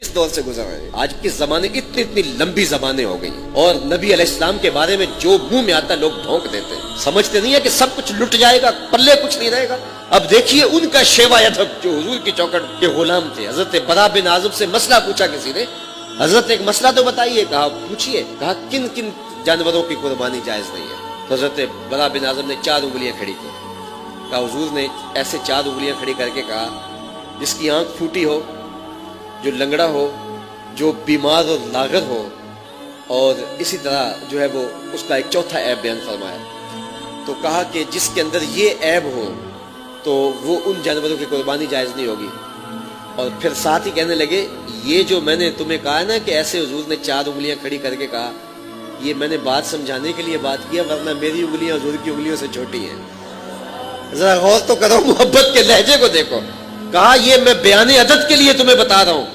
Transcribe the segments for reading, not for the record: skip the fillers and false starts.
اس دور سے گزر رہے ہیں۔ آج کے زمانے اتنی لمبی زبانیں ہو گئی اور نبی علیہ السلام کے بارے میں جو منہ میں آتا لوگ بھونک دیتے ہیں، سمجھتے نہیں ہے کہ سب کچھ لٹ جائے گا، پلے کچھ نہیں رہے گا۔ اب دیکھیے ان کا شیوا ادب جو حضور کی چوکھٹ کے غلام تھے، حضرت برا بن عازب سے مسئلہ پوچھا کسی نے، حضرت ایک مسئلہ تو بتائیے، کہا پوچھیے، کہا کن کن جانوروں کی قربانی جائز نہیں ہے؟ تو حضرت برا بن عازب نے 4 انگلیاں کھڑی کی، کہا حضور نے ایسے 4 انگلیاں کھڑی کر کے کہا جس کی آنکھ پھوٹی ہو، جو لنگڑا ہو، جو بیمار اور لاغر ہو، اور اسی طرح جو ہے وہ اس کا ایک چوتھا عیب بیان فرمایا۔ تو کہا کہ جس کے اندر یہ عیب ہو تو وہ ان جانوروں کی قربانی جائز نہیں ہوگی۔ اور پھر ساتھ ہی کہنے لگے یہ جو میں نے تمہیں کہا نا کہ ایسے حضور نے 4 انگلیاں کھڑی کر کے کہا، یہ میں نے بات سمجھانے کے لیے بات کیا، ورنہ میری انگلیاں حضور کی انگلیوں سے چھوٹی ہیں۔ ذرا غور تو کرو، محبت کے لہجے کو دیکھو۔ کہا یہ میں بیان ادب کے لیے تمہیں بتا رہا ہوں،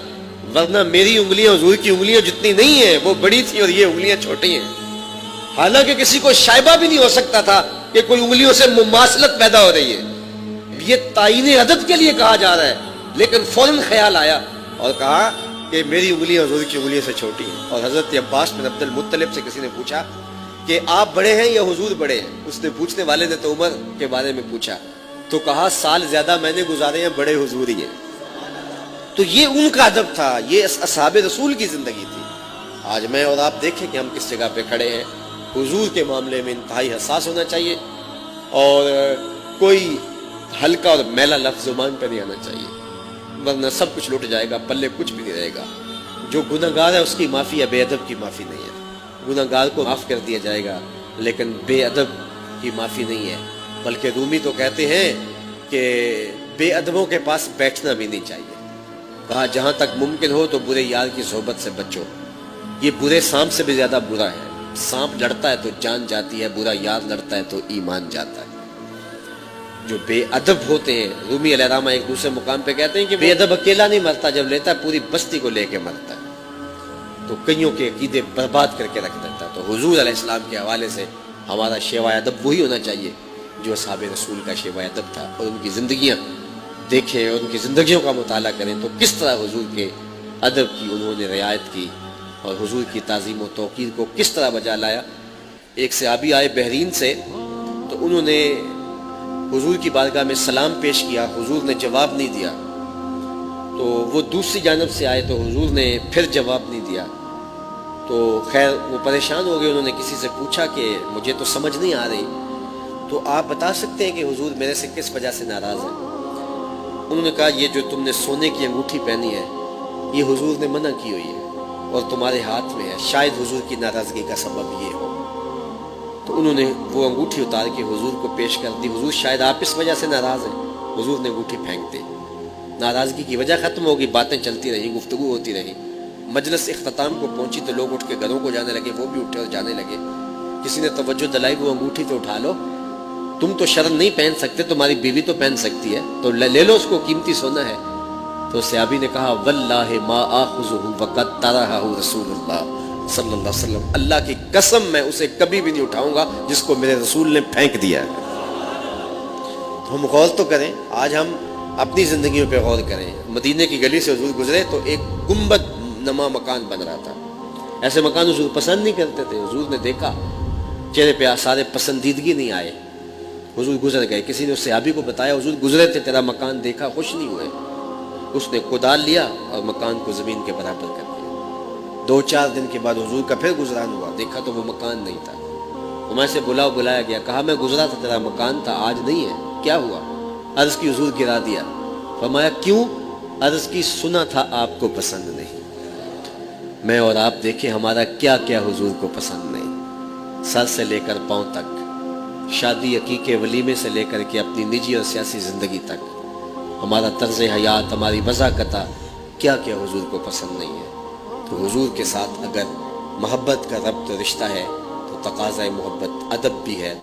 ورنہ میری انگلیاں حضور کی انگلیاں جتنی نہیں ہیں، وہ بڑی تھی اور یہ انگلیاں چھوٹی ہیں۔ حالانکہ کسی کو شائبہ بھی نہیں ہو سکتا تھا کہ کوئی انگلیوں سے مماثلت پیدا ہو رہی ہے، یہ تعین عدد کے لیے کہا جا رہا ہے، لیکن فوراً خیال آیا اور کہا کہ میری انگلیاں حضور کی انگلیوں سے چھوٹی ہیں۔ اور حضرت عباس بن عبد المطلب سے کسی نے پوچھا کہ آپ بڑے ہیں یا حضور بڑے ہیں؟ اس نے پوچھنے والے نے تو عمر کے بارے میں پوچھا، تو کہا سال زیادہ میں نے گزارے ہیں، بڑے حضور ہی ہیں۔ تو یہ ان کا ادب تھا، یہ اصحاب رسول کی زندگی تھی۔ آج میں اور آپ دیکھیں کہ ہم کس جگہ پہ کھڑے ہیں۔ حضور کے معاملے میں انتہائی حساس ہونا چاہیے اور کوئی ہلکا اور میلا لفظ زبان پہ نہیں آنا چاہیے، ورنہ سب کچھ لٹ جائے گا، پلے کچھ بھی نہیں رہے گا۔ جو گناہ گار ہے اس کی معافی ہے، بے ادب کی معافی نہیں ہے۔ گناہ گار کو معاف کر دیا جائے گا لیکن بے ادب کی معافی نہیں ہے۔ بلکہ رومی تو کہتے ہیں کہ بے ادبوں کے پاس بیٹھنا بھی نہیں چاہیے۔ کہا جہاں تک ممکن ہو تو برے یار کی صحبت سے بچو، یہ برے سانپ سے بھی زیادہ برا ہے۔ سانپ لڑتا ہے تو جان جاتی ہے، برا یار لڑتا ہے تو ایمان جاتا ہے۔ جو بے ادب ہوتے ہیں، رومی علیہ السلام ایک دوسرے مقام پہ کہتے ہیں کہ بے ادب اکیلا نہیں مرتا، جب لیتا ہے پوری بستی کو لے کے مرتا ہے، تو کئیوں کے عقیدے برباد کر کے رکھ دیتا ہے۔ تو حضور علیہ السلام کے حوالے سے ہمارا شیوا ادب وہی ہونا چاہیے جو اصحاب رسول کا شیوا ادب تھا، اور ان کی زندگیاں دیکھیں اور ان کی زندگیوں کا مطالعہ کریں تو کس طرح حضور کے ادب کی انہوں نے رعایت کی اور حضور کی تعظیم و توقیر کو کس طرح بجا لایا۔ ایک صحابی آئے بحرین سے، تو انہوں نے حضور کی بارگاہ میں سلام پیش کیا، حضور نے جواب نہیں دیا، تو وہ دوسری جانب سے آئے تو حضور نے پھر جواب نہیں دیا، تو خیر وہ پریشان ہو گئے۔ انہوں نے کسی سے پوچھا کہ مجھے تو سمجھ نہیں آ رہی، تو آپ بتا سکتے ہیں کہ حضور میرے سے کس وجہ سے ناراض ہیں؟ انہوں نے کہا یہ جو تم نے سونے کی انگوٹھی پہنی ہے یہ حضور نے منع کی ہوئی ہے اور تمہارے ہاتھ میں ہے، شاید حضور کی ناراضگی کا سبب یہ ہو۔ تو انہوں نے وہ انگوٹھی اتار کے حضور کو پیش کر دی۔ حضور شاید آپ اس وجہ سے ناراض ہیں۔ حضور نے انگوٹھی پھینک دی، ناراضگی کی وجہ ختم ہوگی، باتیں چلتی رہی، گفتگو ہوتی رہی۔ مجلس اختتام کو پہنچی تو لوگ اٹھ کے گھروں کو جانے لگے، وہ بھی اٹھے اور جانے لگے۔ کسی نے توجہ دلائی وہ انگوٹھی تو اٹھا لو، تم تو شرم نہیں پہن سکتے، تمہاری بیوی تو پہن سکتی ہے، تو لے لو، اس کو قیمتی سونا ہے۔ تو صحابی نے کہا واللہ ما آخذہ وقد طرحہ رسول اللہ صلی اللہ علیہ وسلم، اللہ کی قسم میں اسے کبھی بھی نہیں اٹھاؤں گا جس کو میرے رسول نے پھینک دیا ہے۔ تو ہم غور تو کریں، آج ہم اپنی زندگیوں پہ غور کریں۔ مدینے کی گلی سے حضور گزرے تو ایک گنبد نما مکان بن رہا تھا، ایسے مکان حضور پسند نہیں کرتے تھے۔ حضور نے دیکھا، چہرے پہ آثار پسندیدگی نہیں آئے، حضور گزر گئے۔ کسی نے اس صحابی کو بتایا حضور گزرے تھے، تیرا مکان دیکھا، خوش نہیں ہوئے۔ اس نے کدال لیا اور مکان کو زمین کے برابر کر دیا۔ 2-4 دن کے بعد حضور کا پھر گزران ہوا، دیکھا تو وہ مکان نہیں تھا۔ عمر سے بلایا گیا، کہا میں گزرا تھا، تیرا مکان تھا، آج نہیں ہے، کیا ہوا؟ عرض کی حضور گرا دیا۔ فرمایا کیوں؟ عرض کی سنا تھا آپ کو پسند نہیں۔ میں اور آپ دیکھیں ہمارا کیا کیا حضور کو پسند نہیں، سر سے لے کر پاؤں تک، شادی عقیقے ولیمے سے لے کر کے اپنی نجی اور سیاسی زندگی تک، ہمارا طرز حیات، ہماری وضاقتہ، کیا کیا حضور کو پسند نہیں ہے۔ تو حضور کے ساتھ اگر محبت کا ربط رشتہ ہے تو تقاضۂ محبت ادب بھی ہے۔